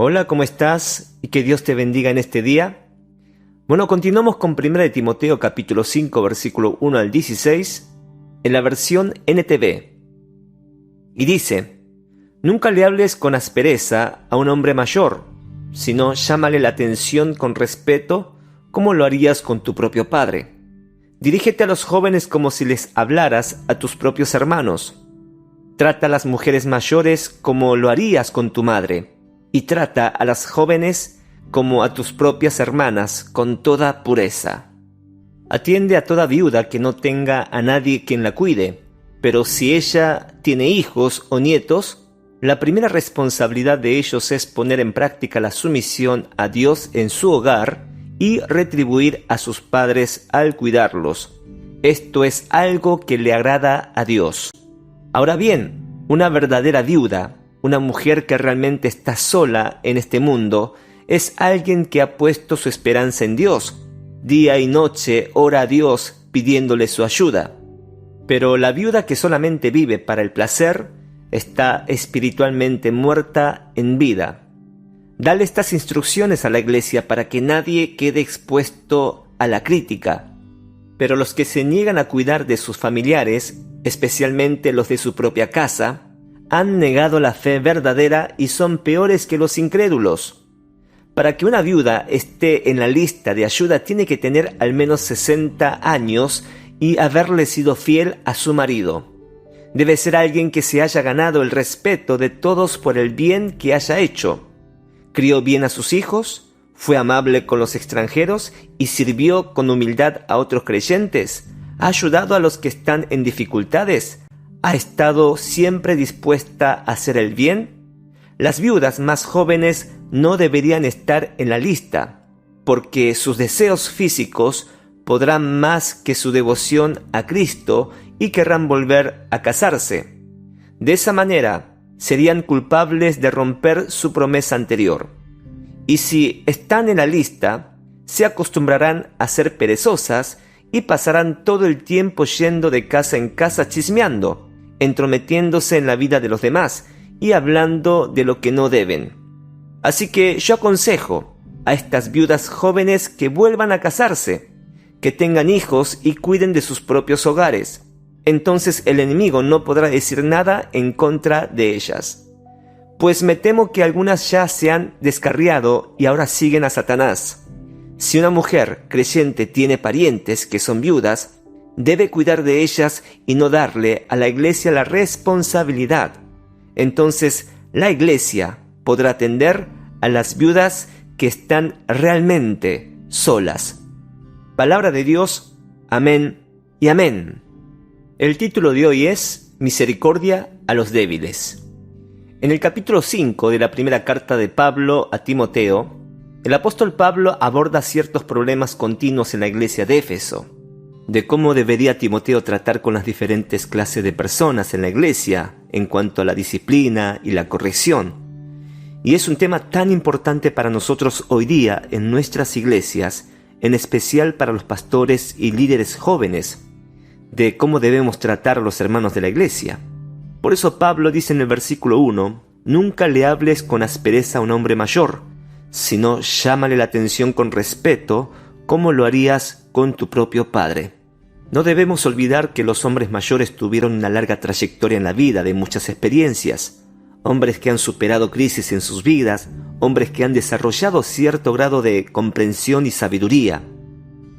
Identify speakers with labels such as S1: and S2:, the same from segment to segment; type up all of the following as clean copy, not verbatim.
S1: Hola, ¿cómo estás? Y que Dios te bendiga en este día. Bueno, continuamos con 1 de Timoteo capítulo 5, versículo 1 al 16, en la versión NTV. Y dice: Nunca le hables con aspereza a un hombre mayor, sino llámale la atención con respeto, como lo harías con tu propio padre. Dirígete a los jóvenes como si les hablaras a tus propios hermanos. Trata a las mujeres mayores como lo harías con tu madre, y trata a las jóvenes como a tus propias hermanas con toda pureza. Atiende a toda viuda que no tenga a nadie quien la cuide, pero si ella tiene hijos o nietos, la primera responsabilidad de ellos es poner en práctica la sumisión a Dios en su hogar y retribuir a sus padres al cuidarlos. Esto es algo que le agrada a Dios. Ahora bien, una verdadera viuda, una mujer que realmente está sola en este mundo, es alguien que ha puesto su esperanza en Dios. Día y noche ora a Dios pidiéndole su ayuda. Pero la viuda que solamente vive para el placer está espiritualmente muerta en vida. Dale estas instrucciones a la iglesia para que nadie quede expuesto a la crítica. Pero los que se niegan a cuidar de sus familiares, especialmente los de su propia casa, han negado la fe verdadera y son peores que los incrédulos. Para que una viuda esté en la lista de ayuda tiene que tener al menos 60 años y haberle sido fiel a su marido. Debe ser alguien que se haya ganado el respeto de todos por el bien que haya hecho. Crió bien a sus hijos, fue amable con los extranjeros y sirvió con humildad a otros creyentes, ha ayudado a los que están en dificultades, ha estado siempre dispuesta a hacer el bien. Las viudas más jóvenes no deberían estar en la lista, porque sus deseos físicos podrán más que su devoción a Cristo y querrán volver a casarse. De esa manera, serían culpables de romper su promesa anterior. Y si están en la lista, se acostumbrarán a ser perezosas y pasarán todo el tiempo yendo de casa en casa chismeando, entrometiéndose en la vida de los demás y hablando de lo que no deben. Así que yo aconsejo a estas viudas jóvenes que vuelvan a casarse, que tengan hijos y cuiden de sus propios hogares. Entonces el enemigo no podrá decir nada en contra de ellas. Pues me temo que algunas ya se han descarriado y ahora siguen a Satanás. Si una mujer creyente tiene parientes que son viudas, debe cuidar de ellas y no darle a la iglesia la responsabilidad. Entonces la iglesia podrá atender a las viudas que están realmente solas. Palabra de Dios, amén y amén. El título de hoy es Misericordia a los débiles. En el capítulo 5 de la primera carta de Pablo a Timoteo, el apóstol Pablo aborda ciertos problemas continuos en la iglesia de Éfeso, de cómo debería Timoteo tratar con las diferentes clases de personas en la iglesia en cuanto a la disciplina y la corrección. Y es un tema tan importante para nosotros hoy día en nuestras iglesias, en especial para los pastores y líderes jóvenes, de cómo debemos tratar a los hermanos de la iglesia. Por eso Pablo dice en el versículo 1, nunca le hables con aspereza a un hombre mayor, sino llámale la atención con respeto, como lo harías con tu propio padre. No debemos olvidar que los hombres mayores tuvieron una larga trayectoria en la vida, de muchas experiencias, hombres que han superado crisis en sus vidas, hombres que han desarrollado cierto grado de comprensión y sabiduría.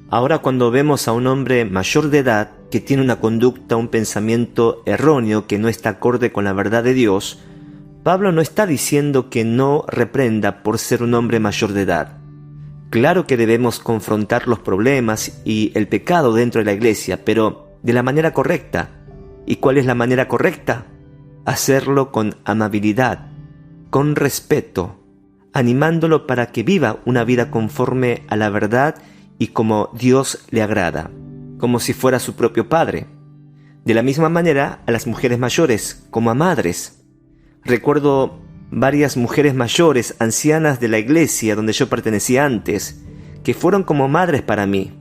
S1: Ahora cuando vemos a un hombre mayor de edad que tiene una conducta, un pensamiento erróneo que no está acorde con la verdad de Dios, Pablo no está diciendo que no reprenda por ser un hombre mayor de edad. Claro que debemos confrontar los problemas y el pecado dentro de la iglesia, pero de la manera correcta. ¿Y cuál es la manera correcta? Hacerlo con amabilidad, con respeto, animándolo para que viva una vida conforme a la verdad y como Dios le agrada, como si fuera su propio padre. De la misma manera a las mujeres mayores, como a madres. Recuerdo varias mujeres mayores, ancianas de la iglesia donde yo pertenecía antes, que fueron como madres para mí.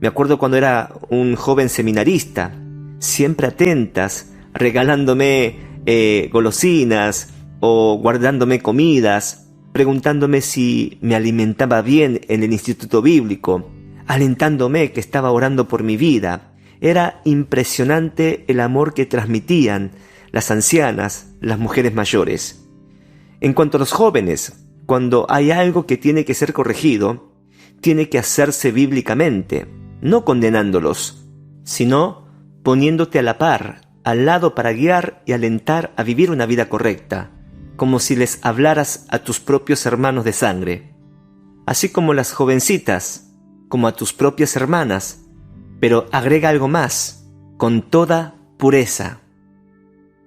S1: Me acuerdo cuando era un joven seminarista, siempre atentas, regalándome golosinas o guardándome comidas, preguntándome si me alimentaba bien en el instituto bíblico, alentándome que estaba orando por mi vida. Era impresionante el amor que transmitían las ancianas, las mujeres mayores. En cuanto a los jóvenes, cuando hay algo que tiene que ser corregido, tiene que hacerse bíblicamente, no condenándolos, sino poniéndote a la par, al lado para guiar y alentar a vivir una vida correcta, como si les hablaras a tus propios hermanos de sangre. Así como las jovencitas, como a tus propias hermanas, pero agrega algo más, con toda pureza.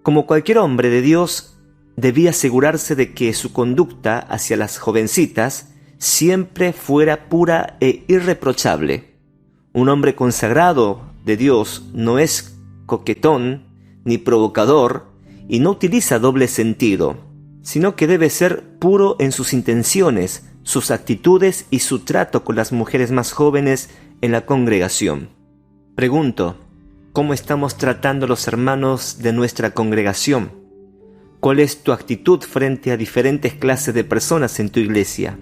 S1: Como cualquier hombre de Dios, debía asegurarse de que su conducta hacia las jovencitas siempre fuera pura e irreprochable. Un hombre consagrado de Dios no es coquetón ni provocador y no utiliza doble sentido, sino que debe ser puro en sus intenciones, sus actitudes y su trato con las mujeres más jóvenes en la congregación. Pregunto, ¿cómo estamos tratando a los hermanos de nuestra congregación? ¿Cuál es tu actitud frente a diferentes clases de personas en tu iglesia?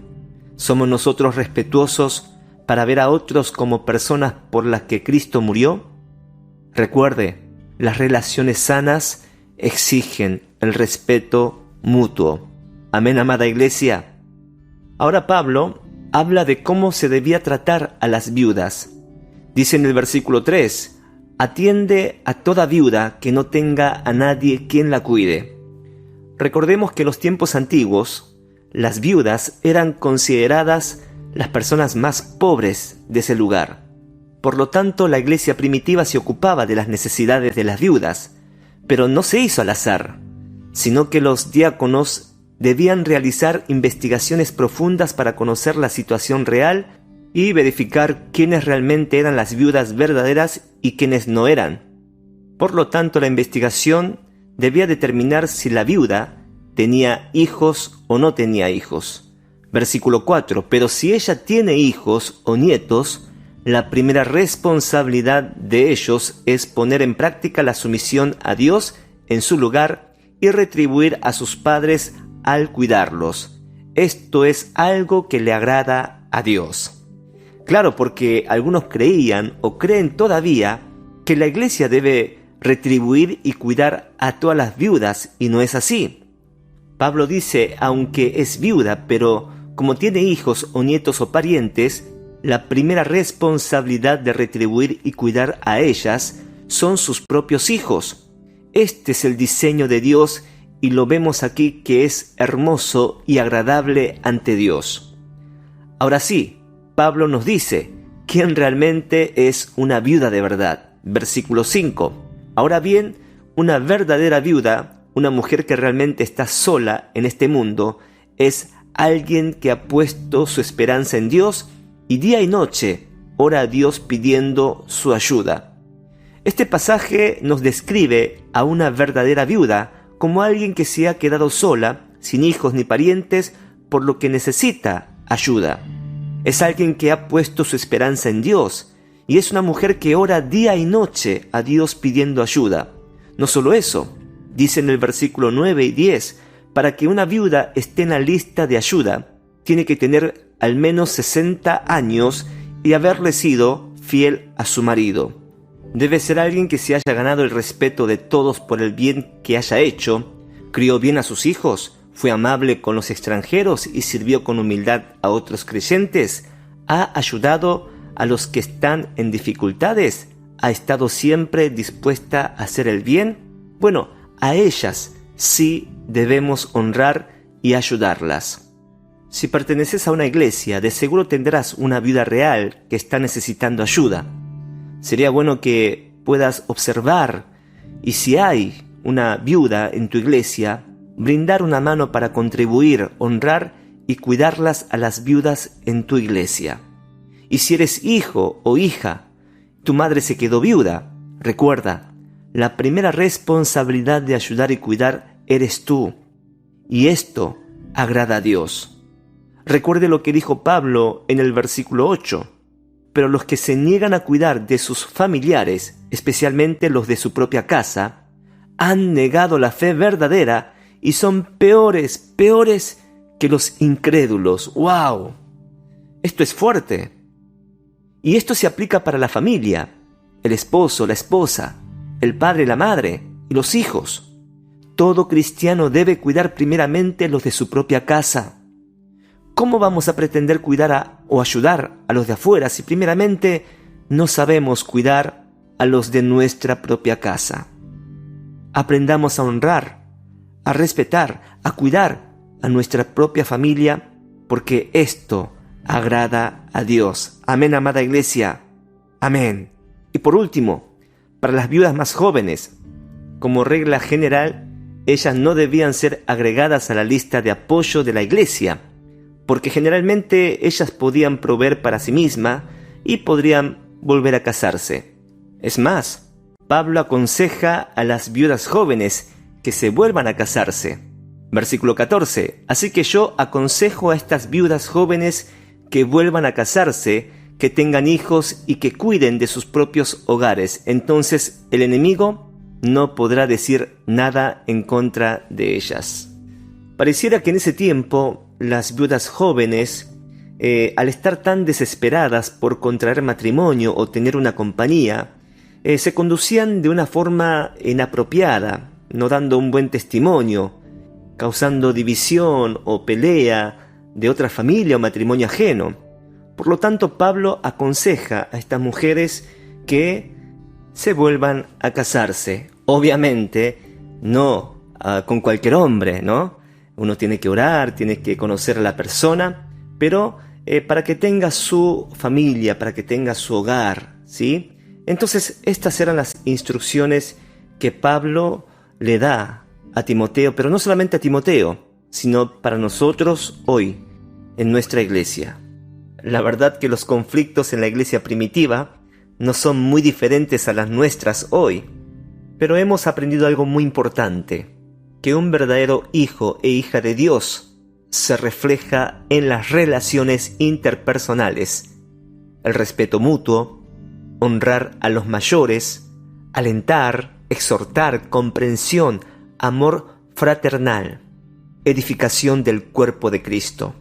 S1: ¿Somos nosotros respetuosos para ver a otros como personas por las que Cristo murió? Recuerde, las relaciones sanas exigen el respeto mutuo. Amén, amada iglesia. Ahora Pablo habla de cómo se debía tratar a las viudas. Dice en el versículo 3, atiende a toda viuda que no tenga a nadie quien la cuide. Recordemos que en los tiempos antiguos, las viudas eran consideradas las personas más pobres de ese lugar. Por lo tanto, la iglesia primitiva se ocupaba de las necesidades de las viudas, pero no se hizo al azar, sino que los diáconos debían realizar investigaciones profundas para conocer la situación real y verificar quiénes realmente eran las viudas verdaderas y quiénes no eran. Por lo tanto, la investigación debía determinar si la viuda tenía hijos o no tenía hijos. Versículo 4, pero si ella tiene hijos o nietos, la primera responsabilidad de ellos es poner en práctica la sumisión a Dios en su lugar y retribuir a sus padres al cuidarlos. Esto es algo que le agrada a Dios. Claro, porque algunos creían o creen todavía que la iglesia debe retribuir y cuidar a todas las viudas, y no es así. Pablo dice, aunque es viuda, pero como tiene hijos o nietos o parientes, la primera responsabilidad de retribuir y cuidar a ellas son sus propios hijos. Este es el diseño de Dios y lo vemos aquí que es hermoso y agradable ante Dios. Ahora sí, Pablo nos dice quién realmente es una viuda de verdad. Versículo 5. Ahora bien, una verdadera viuda, una mujer que realmente está sola en este mundo, es alguien que ha puesto su esperanza en Dios y día y noche ora a Dios pidiendo su ayuda. Este pasaje nos describe a una verdadera viuda como alguien que se ha quedado sola, sin hijos ni parientes, por lo que necesita ayuda. Es alguien que ha puesto su esperanza en Dios y es una mujer que ora día y noche a Dios pidiendo ayuda. No solo eso, dice en el versículo 9 y 10, para que una viuda esté en la lista de ayuda, tiene que tener al menos 60 años y haberle sido fiel a su marido. Debe ser alguien que se haya ganado el respeto de todos por el bien que haya hecho, crió bien a sus hijos, fue amable con los extranjeros y sirvió con humildad a otros creyentes, ha ayudado a los que están en dificultades, ha estado siempre dispuesta a hacer el bien. Bueno, a ellas sí debemos honrar y ayudarlas. Si perteneces a una iglesia, de seguro tendrás una viuda real que está necesitando ayuda. Sería bueno que puedas observar y si hay una viuda en tu iglesia, brindar una mano para contribuir, honrar y cuidarlas a las viudas en tu iglesia. Y si eres hijo o hija, tu madre se quedó viuda, recuerda, la primera responsabilidad de ayudar y cuidar eres tú. Y esto agrada a Dios. Recuerde lo que dijo Pablo en el versículo 8. Pero los que se niegan a cuidar de sus familiares, especialmente los de su propia casa, han negado la fe verdadera y son peores que los incrédulos. ¡Wow! Esto es fuerte. Y esto se aplica para la familia, el esposo, la esposa, el padre, la madre y los hijos. Todo cristiano debe cuidar primeramente los de su propia casa. ¿Cómo vamos a pretender cuidar o ayudar a los de afuera si primeramente no sabemos cuidar a los de nuestra propia casa? Aprendamos a honrar, a respetar, a cuidar a nuestra propia familia, porque esto agrada a Dios. Amén, amada iglesia. Amén. Y por último, para las viudas más jóvenes, como regla general, ellas no debían ser agregadas a la lista de apoyo de la iglesia, porque generalmente ellas podían proveer para sí mismas y podrían volver a casarse. Es más, Pablo aconseja a las viudas jóvenes que se vuelvan a casarse. Versículo 14. Así que yo aconsejo a estas viudas jóvenes que vuelvan a casarse, que tengan hijos y que cuiden de sus propios hogares. Entonces el enemigo no podrá decir nada en contra de ellas. Pareciera que en ese tiempo las viudas jóvenes, al estar tan desesperadas por contraer matrimonio o tener una compañía, se conducían de una forma inapropiada, no dando un buen testimonio, causando división o pelea de otra familia o matrimonio ajeno. Por lo tanto, Pablo aconseja a estas mujeres que se vuelvan a casarse. Obviamente, no con cualquier hombre, ¿no? Uno tiene que orar, tiene que conocer a la persona, pero para que tenga su familia, para que tenga su hogar, ¿sí? Entonces, estas eran las instrucciones que Pablo le da a Timoteo, pero no solamente a Timoteo, sino para nosotros hoy, en nuestra iglesia. La verdad que los conflictos en la iglesia primitiva no son muy diferentes a las nuestras hoy, pero hemos aprendido algo muy importante, que un verdadero hijo e hija de Dios se refleja en las relaciones interpersonales, el respeto mutuo, honrar a los mayores, alentar, exhortar, comprensión, amor fraternal, edificación del cuerpo de Cristo.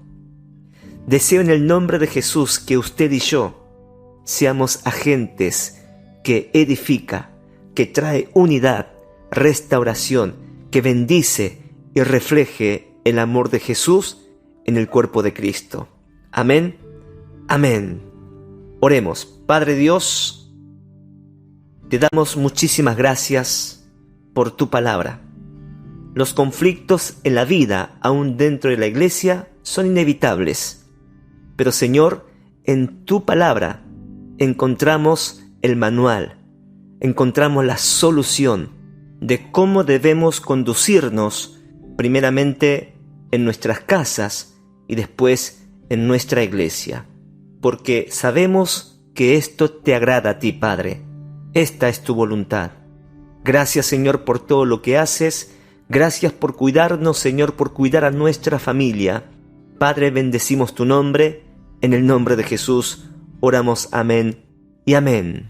S1: Deseo en el nombre de Jesús que usted y yo seamos agentes que edifica, que trae unidad, restauración, que bendice y refleje el amor de Jesús en el cuerpo de Cristo. Amén. Amén. Oremos. Padre Dios, te damos muchísimas gracias por tu palabra. Los conflictos en la vida, aún dentro de la iglesia, son inevitables. Pero Señor, en tu palabra encontramos el manual, encontramos la solución de cómo debemos conducirnos primeramente en nuestras casas y después en nuestra iglesia. Porque sabemos que esto te agrada a ti, Padre. Esta es tu voluntad. Gracias, Señor, por todo lo que haces. Gracias por cuidarnos, Señor, por cuidar a nuestra familia. Padre, bendecimos tu nombre. En el nombre de Jesús oramos amén y amén.